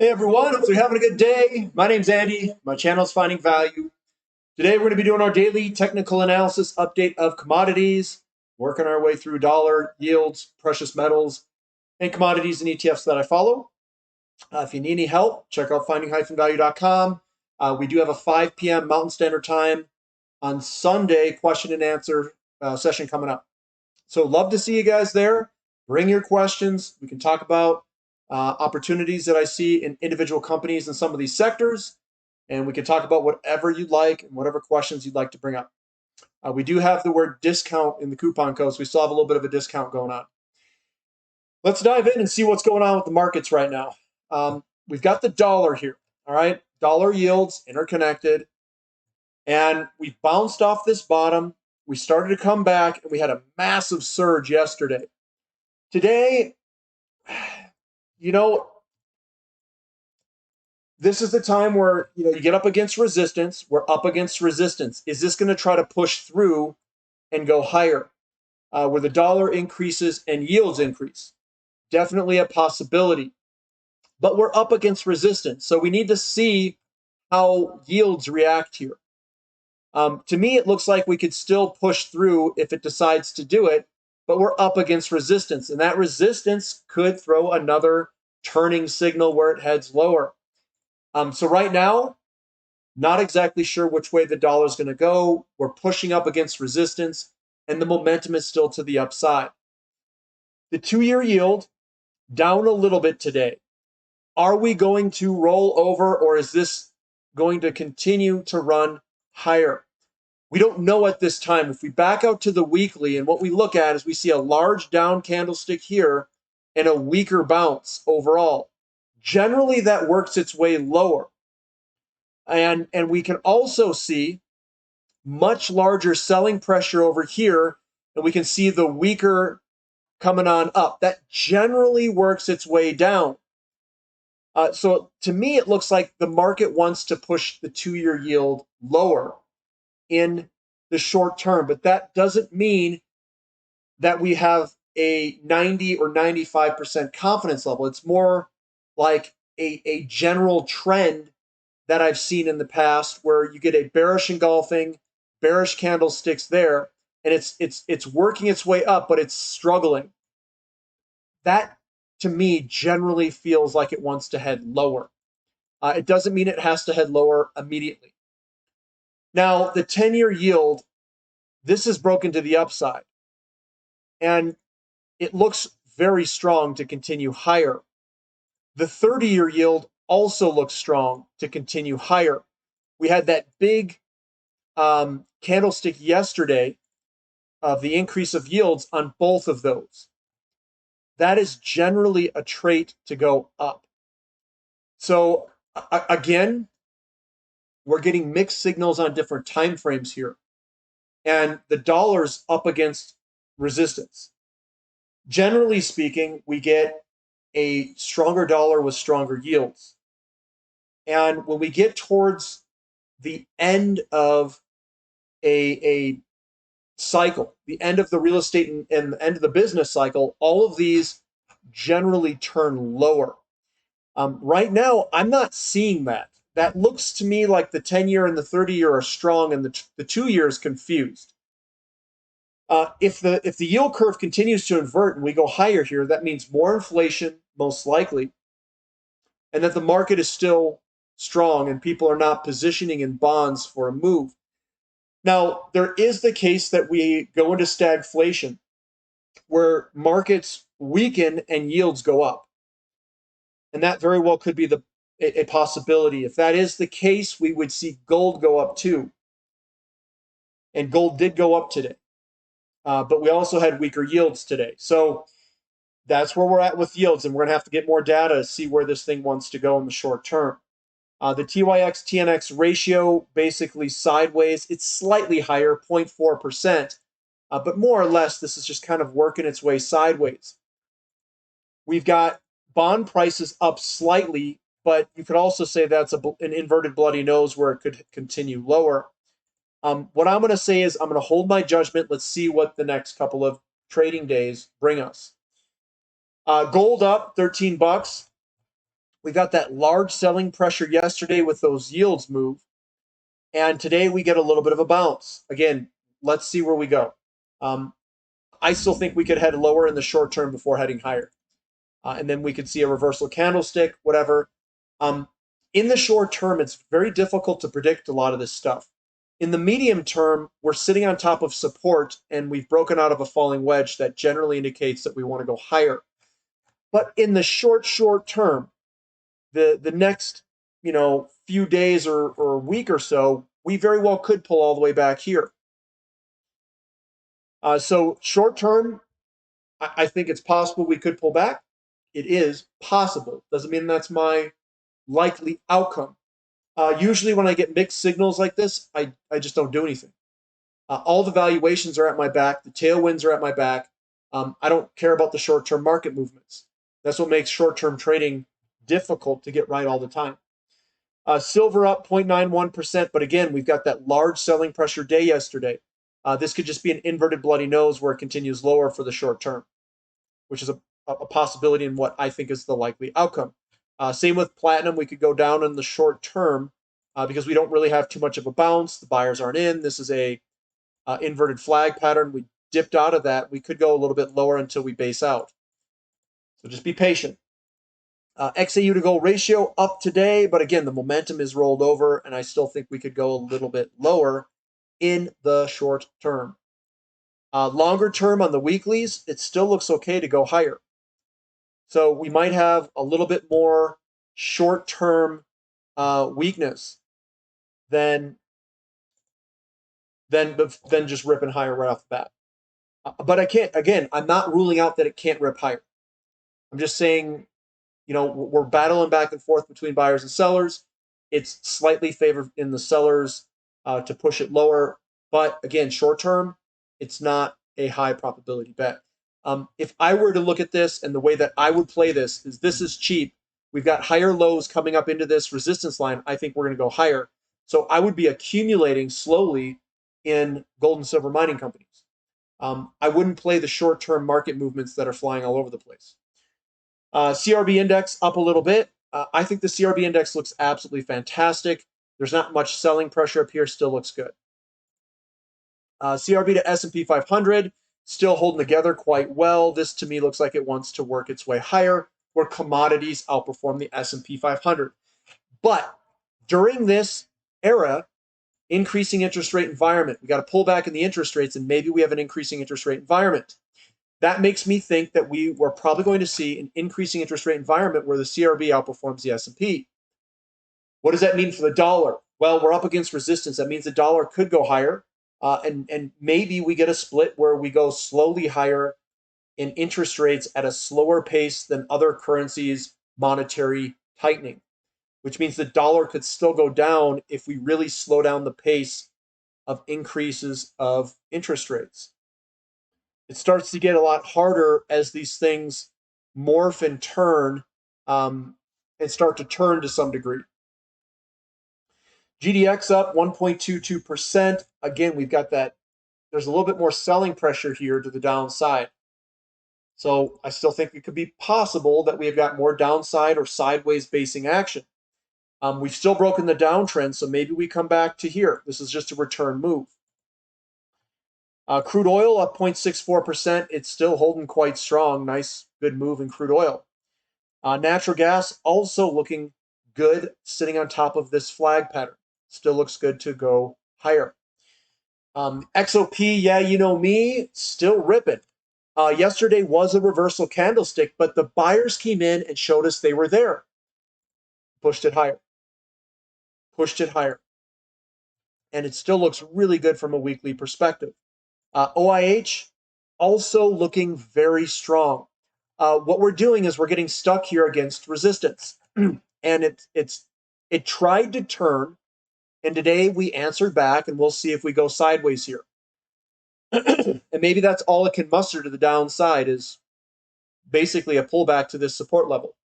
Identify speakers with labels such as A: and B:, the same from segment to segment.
A: Hey everyone, hope you're having a good day. My name's Andy. My channel is Finding Value. Today we're going to be doing our daily technical analysis update of commodities, working our way through dollar yields, precious metals, and commodities and ETFs that I follow. If you need any help, check out finding-value.com. We do have a 5 p.m. Mountain Standard Time on Sunday question and answer session coming up. So love to see you guys there. Bring your questions. We can talk about opportunities that I see in individual companies in some of these sectors, and we can talk about whatever you'd like and whatever questions you'd like to bring up. We do have the word discount in the coupon code, so we still have a little bit of a discount going on. Let's dive in and see what's going on with the markets right now. We've got the dollar here, all right? Dollar yields interconnected, and we bounced off this bottom. We started to come back, and we had a massive surge yesterday. Today, you know, this is the time where you get up against resistance. We're up against resistance. Is this going to try to push through and go higher, where the dollar increases and yields increase? Definitely a possibility. But we're up against resistance, so we need to see how yields react here. To me, it looks like we could still push through if it decides to do it, but we're up against resistance, and that resistance could throw another turning signal where it heads lower. So right now, not exactly sure which way the dollar is going to go. We're pushing up against resistance, and the momentum is still to the upside. The 2-year yield down a little bit today. Are we going to roll over, or is this going to continue to run higher? We don't know at this time. If we back out to the weekly, and what we look at is we see a large down candlestick here and a weaker bounce overall. Generally, that works its way lower. And we can also see much larger selling pressure over here, and we can see the weaker coming on up. That generally works its way down. So to me, it looks like the market wants to push the 2-year yield lower in the short term, but that doesn't mean that we have a 90 or 95% confidence level. It's more like a general trend that I've seen in the past where you get a bearish engulfing, bearish candlesticks there, and it's working its way up, but it's struggling. That to me generally feels like it wants to head lower. It doesn't mean it has to head lower immediately. Now, the 10-year yield, this is broken to the upside, and it looks very strong to continue higher. The 30-year yield also looks strong to continue higher. We had that big candlestick yesterday of the increase of yields on both of those. That is generally a trait to go up. So again, we're getting mixed signals on different time frames here. And the dollar's up against resistance. Generally speaking, we get a stronger dollar with stronger yields. And when we get towards the end of a cycle, the end of the real estate and the end of the business cycle, all of these generally turn lower. Right now, I'm not seeing that. That looks to me like the 10-year and the 30-year are strong, and the 2-year is confused. If the yield curve continues to invert and we go higher here, that means more inflation, most likely, and that the market is still strong and people are not positioning in bonds for a move. Now, there is the case that we go into stagflation, where markets weaken and yields go up. And that very well could be a possibility. If that is the case, we would see gold go up too. And gold did go up today. But we also had weaker yields today. So that's where we're at with yields, and we're going to have to get more data to see where this thing wants to go in the short term. The TYX TNX ratio basically sideways. It's slightly higher, 0.4%, but more or less this is just kind of working its way sideways. We've got bond prices up slightly, but you could also say that's an inverted bloody nose where it could continue lower. What I'm going to say is I'm going to hold my judgment. Let's see what the next couple of trading days bring us. Gold up 13 bucks. We got that large selling pressure yesterday with those yields move. And today we get a little bit of a bounce. Again, let's see where we go. Um, I still think we could head lower in the short term before heading higher. And then we could see a reversal candlestick, whatever. Um, in the short term, it's very difficult to predict a lot of this stuff. In the medium term, we're sitting on top of support and we've broken out of a falling wedge that generally indicates that we want to go higher. But in the short term, the next few days or week or so, we very well could pull all the way back here. So short term, I think it's possible we could pull back. It is possible. Doesn't mean that's my likely outcome. Usually when I get mixed signals like this, I just don't do anything. All the valuations are at my back. The tailwinds are at my back. I don't care about the short-term market movements. That's what makes short-term trading difficult to get right all the time. Silver up 0.91%, but again, we've got that large selling pressure day yesterday. This could just be an inverted bloody nose where it continues lower for the short term, which is a possibility in what I think is the likely outcome. Same with platinum. We could go down in the short term because we don't really have too much of a bounce. The buyers aren't in. This is a inverted flag pattern. We dipped out of that. We could go a little bit lower until we base out. So just be patient. XAU to gold ratio up today, but again, the momentum is rolled over, and I still think we could go a little bit lower in the short term. Longer term on the weeklies, it still looks okay to go higher. So we might have a little bit more short-term weakness than just ripping higher right off the bat. But I can't. Again, I'm not ruling out that it can't rip higher. I'm just saying, we're battling back and forth between buyers and sellers. It's slightly favored in the sellers to push it lower, but again, short term, it's not a high probability bet. If I were to look at this, and the way that I would play this is cheap. We've got higher lows coming up into this resistance line. I think we're going to go higher. So I would be accumulating slowly in gold and silver mining companies. I wouldn't play the short-term market movements that are flying all over the place. CRB index up a little bit. I think the CRB index looks absolutely fantastic. There's not much selling pressure up here. Still looks good. CRB to S&P 500 still holding together quite well. This to me looks like it wants to work its way higher, where commodities outperform the S&P 500. But during this era, increasing interest rate environment, we got to pull back in the interest rates, and maybe we have an increasing interest rate environment. That makes me think that we're probably going to see an increasing interest rate environment where the CRB outperforms the S&P. What does that mean for the dollar? Well, we're up against resistance. That means the dollar could go higher, and maybe we get a split where we go slowly higher in interest rates at a slower pace than other currencies' monetary tightening, which means the dollar could still go down if we really slow down the pace of increases of interest rates. It starts to get a lot harder as these things morph and turn and start to turn to some degree. GDX up 1.22%. Again, we've got that. There's a little bit more selling pressure here to the downside. So I still think it could be possible that we have got more downside or sideways basing action. We've still broken the downtrend, so maybe we come back to here. This is just a return move. Crude oil up 0.64%. It's still holding quite strong. Nice, good move in crude oil. Natural gas also looking good, sitting on top of this flag pattern. Still looks good to go higher. XOP, yeah, you know me, still ripping. Yesterday was a reversal candlestick, but the buyers came in and showed us they were there. Pushed it higher. Pushed it higher. And it still looks really good from a weekly perspective. OIH also looking very strong. What we're doing is we're getting stuck here against resistance. And it tried to turn, and today we answered back, and we'll see if we go sideways here. And maybe that's all it can muster to the downside is basically a pullback to this support level.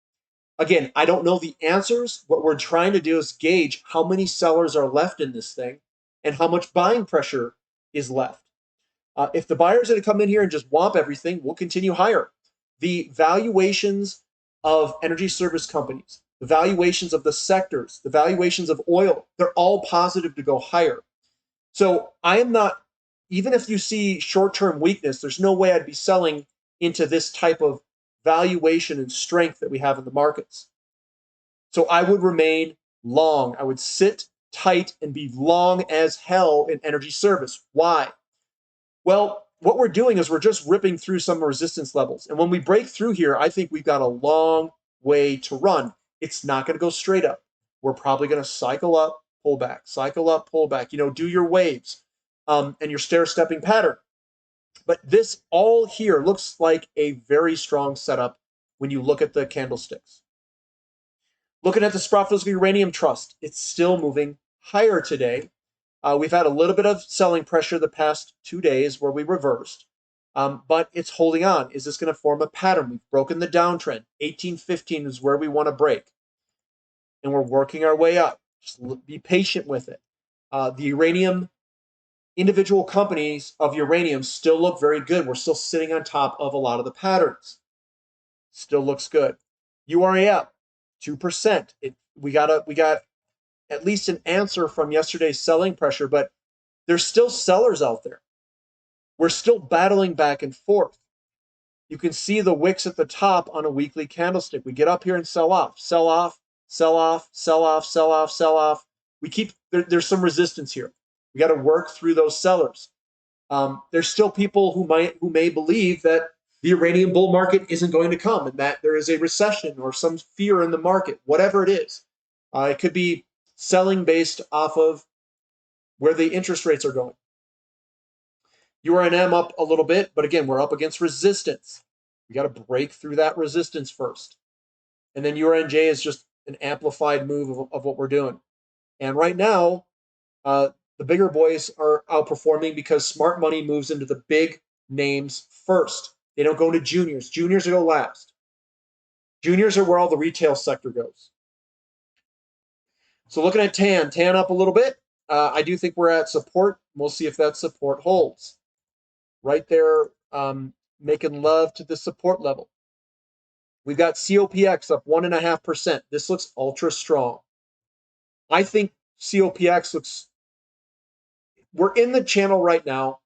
A: Again, I don't know the answers. What we're trying to do is gauge how many sellers are left in this thing and how much buying pressure is left. If the buyers are going to come in here and just whomp everything, we'll continue higher. The valuations of energy service companies, the the valuations of the sectors, the valuations of oil, they're all positive to go higher. So I am not, even if you see short-term weakness, there's no way I'd be selling into this type of valuation and strength that we have in the markets. So I would remain long. I would sit tight and be long as hell in energy service. Why? Well, what we're doing is we're just ripping through some resistance levels. And when we break through here, I think we've got a long way to run. It's not going to go straight up. We're probably going to cycle up, pull back, cycle up, pull back, do your waves and your stair-stepping pattern. But this all here looks like a very strong setup when you look at the candlesticks. Looking at the Sprott Uranium Trust, it's still moving higher today. We've had a little bit of selling pressure the past 2 days where we reversed, but it's holding on. Is this going to form a pattern? We've broken the downtrend. 1815 is where we want to break, and we're working our way up. Just be patient with it. The uranium, individual companies of uranium still look very good. We're still sitting on top of a lot of the patterns. Still looks good. URAF, 2%. We got at least an answer from yesterday's selling pressure, but there's still sellers out there. We're still battling back and forth. You can see the wicks at the top on a weekly candlestick. We get up here and sell off, sell off, sell off, sell off, sell off, sell off. There's some resistance here. We got to work through those sellers. There's still people who may believe that the uranium bull market isn't going to come and that there is a recession or some fear in the market, whatever it is. It could be selling based off of where the interest rates are going. URNM up a little bit, but again, we're up against resistance. We got to break through that resistance first. And then URNJ is just an amplified move of what we're doing. And right now, the bigger boys are outperforming because smart money moves into the big names first. They don't go into juniors. Juniors go last. Juniors are where all the retail sector goes. So looking at TAN up a little bit. I do think we're at support. We'll see if that support holds. Right there, making love to the support level. We've got COPX up 1.5%. This looks ultra strong. I think COPX looks, we're in the channel right now,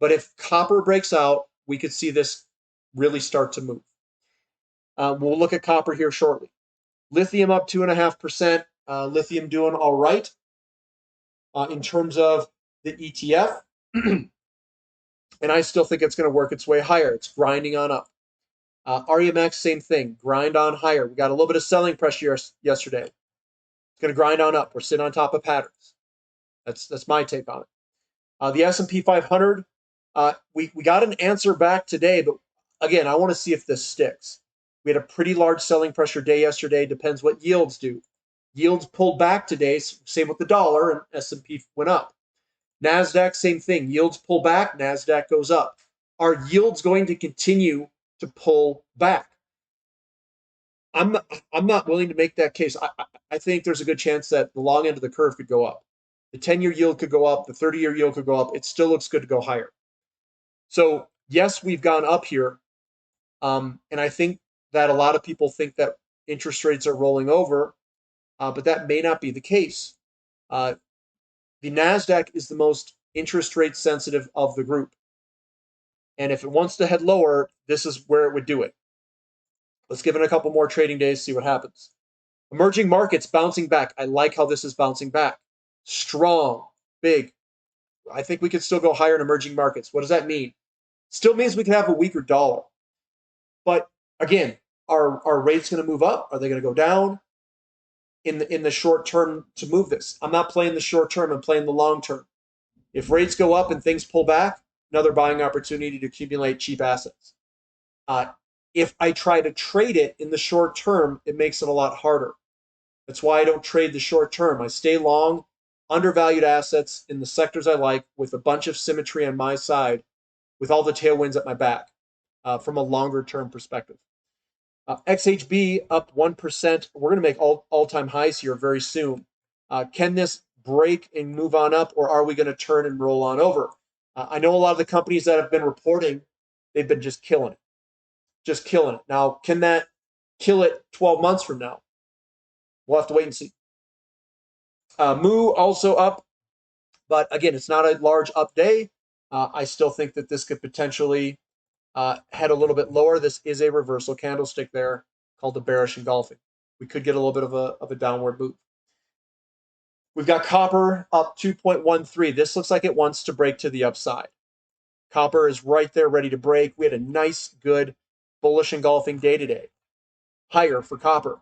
A: but if copper breaks out, we could see this really start to move. We'll look at copper here shortly. Lithium up 2.5%. Lithium doing all right in terms of the ETF. And I still think it's going to work its way higher. It's grinding on up. REMX, same thing, grind on higher. We got a little bit of selling pressure yesterday. It's going to grind on up. We're sitting on top of patterns. That's my take on it. The S&P 500, we got an answer back today, but again, I want to see if this sticks. We had a pretty large selling pressure day yesterday. Depends what yields do. Yields pulled back today. Same with the dollar, and S&P went up. NASDAQ, same thing. Yields pull back, NASDAQ goes up. Are yields going to continue to pull back? I'm not willing to make that case. I think there's a good chance that the long end of the curve could go up. The 10-year yield could go up. The 30-year yield could go up. It still looks good to go higher. So yes, we've gone up here. And I think that a lot of people think that interest rates are rolling over, but that may not be the case. The NASDAQ is the most interest rate sensitive of the group. And if it wants to head lower, this is where it would do it. Let's give it a couple more trading days, see what happens. Emerging markets bouncing back. I like how this is bouncing back. Strong, big. I think we could still go higher in emerging markets. What does that mean? Still means we can have a weaker dollar. But again, are rates going to move up? Are they going to go down? In the short term to move this. I'm not playing the short term, I'm playing the long term. If rates go up and things pull back, another buying opportunity to accumulate cheap assets. If I try to trade it in the short term, it makes it a lot harder. That's why I don't trade the short term. I stay long, undervalued assets in the sectors I like with a bunch of symmetry on my side, with all the tailwinds at my back from a longer term perspective. XHB up 1%. We're going to make all-time highs here very soon. Can this break and move on up, or are we going to turn and roll on over? I know a lot of the companies that have been reporting, they've been just killing it. Just killing it. Now, can that kill it 12 months from now? We'll have to wait and see. Moo also up, but again, it's not a large up day. I still think that this could potentially head a little bit lower. This is a reversal candlestick there called the bearish engulfing. We could get a little bit of a downward move. We've got copper up 2.13. This looks like it wants to break to the upside. Copper is right there ready to break. We had a nice, good, bullish engulfing day today. Higher for copper.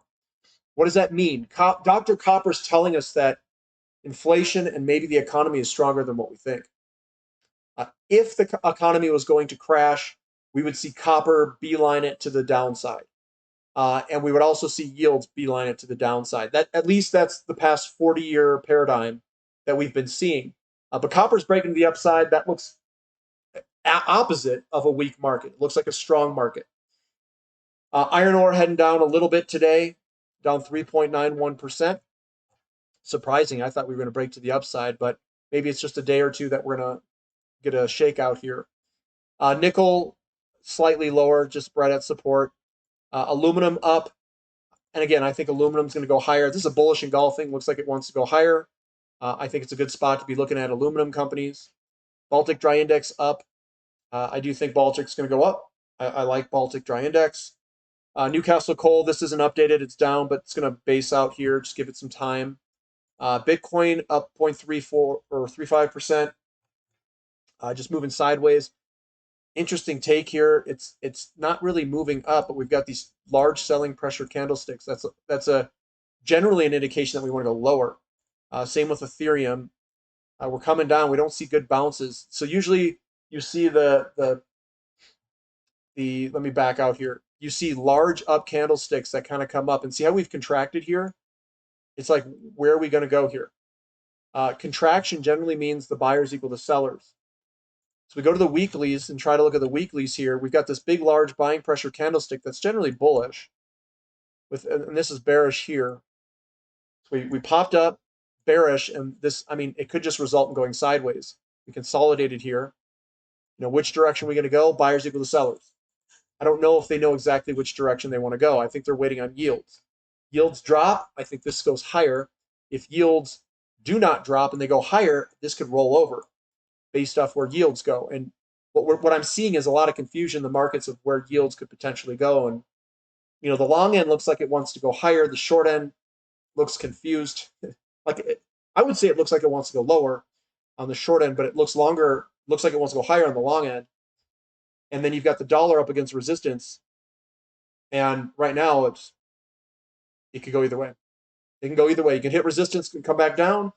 A: What does that mean? Dr. Copper's telling us that inflation and maybe the economy is stronger than what we think. If the economy was going to crash, we would see copper beeline it to the downside. And we would also see yields beeline it to the downside. That at least that's the past 40-year paradigm that we've been seeing. But copper's breaking to the upside. That looks opposite of a weak market. It looks like a strong market. Iron ore heading down a little bit today, down 3.91%. Surprising. I thought we were going to break to the upside, but maybe it's just a day or two that we're going to get a shakeout here. Nickel slightly lower, just right at support. Aluminum up. And again, I think aluminum's going to go higher. This is a bullish engulfing. Looks like it wants to go higher. I think it's a good spot to be looking at aluminum companies. Baltic Dry Index up. I do think Baltic's going to go up. I like Baltic Dry Index. Newcastle Coal, this isn't updated. It's down, but it's going to base out here. Just give it some time. Bitcoin up 0.34 or 35%. Just moving sideways. Interesting take here. It's not really moving up, but we've got these large selling pressure candlesticks. That's a generally an indication that we want to go lower. Same with Ethereum. We're coming down. We don't see good bounces. So usually you see the let me back out here. You see large up candlesticks that kind of come up and see how we've contracted here. It's like, where are we going to go here? Contraction generally means the buyers equal the sellers. So we go to the weeklies and try to look at the weeklies here. We've got this big, large buying pressure candlestick that's generally bullish. And this is bearish here. So we popped up bearish, and this, I mean, it could just result in going sideways. We consolidated here. You know, which direction are we going to go? Buyers equal to sellers. I don't know if they know exactly which direction they want to go. I think they're waiting on yields. Yields drop, I think this goes higher. If yields do not drop and they go higher, this could roll over based off where yields go. And what I'm seeing is a lot of confusion in the markets of where yields could potentially go. And, you know, the long end looks like it wants to go higher. The short end looks confused. I would say it looks like it wants to go lower on the short end, but it looks like it wants to go higher on the long end. And then you've got the dollar up against resistance. And right now it could go either way. It can go either way. You can hit resistance, can come back down.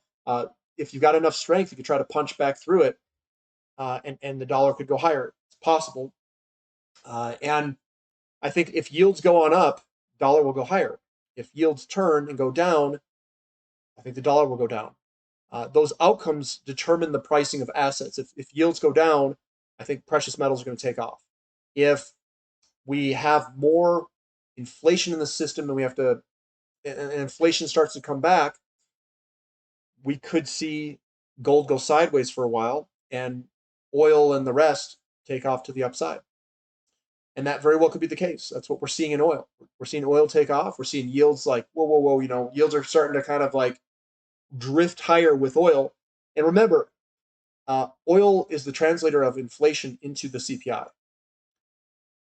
A: If you've got enough strength, you can try to punch back through it, and the dollar could go higher. It's possible. And I think if yields go on up, dollar will go higher. If yields turn and go down, I think the dollar will go down. Those outcomes determine the pricing of assets. If yields go down, I think precious metals are going to take off. If we have more inflation in the system and inflation starts to come back, we could see gold go sideways for a while and oil and the rest take off to the upside. And that very well could be the case. That's what we're seeing in oil. We're seeing oil take off. We're seeing yields like, whoa, you know, yields are starting to kind of like drift higher with oil. And remember, oil is the translator of inflation into the CPI.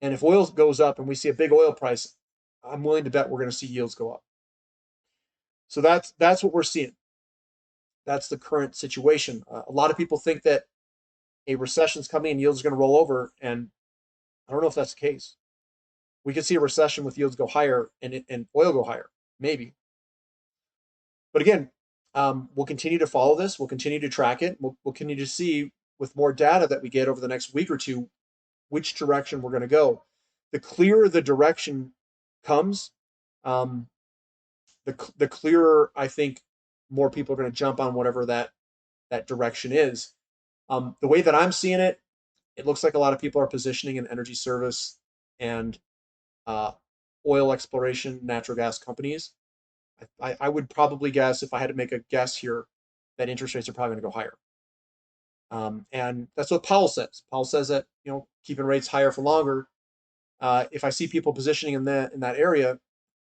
A: And if oil goes up and we see a big oil price, I'm willing to bet we're going to see yields go up. So that's what we're seeing. That's the current situation. A lot of people think that a recession is coming and yields are going to roll over, and I don't know if that's the case. We could see a recession with yields go higher and oil go higher, maybe. But again, we'll continue to follow this. We'll continue to track it. We'll continue to see with more data that we get over the next week or two which direction we're going to go. The clearer the direction comes, the clearer I think more people are going to jump on whatever that direction is. The way that I'm seeing it, it looks like a lot of people are positioning in energy service and oil exploration, natural gas companies. I would probably guess, if I had to make a guess here, that interest rates are probably going to go higher. And that's what Powell says. Powell says that, you know, keeping rates higher for longer. If I see people positioning in that area,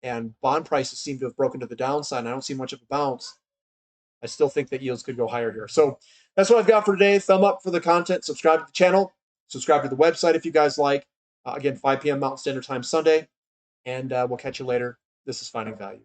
A: and bond prices seem to have broken to the downside, and I don't see much of a bounce, I still think that yields could go higher here. So that's what I've got for today. Thumb up for the content. Subscribe to the channel. Subscribe to the website if you guys like. Again, 5 p.m. Mountain Standard Time Sunday. And we'll catch you later. This is Finding Value.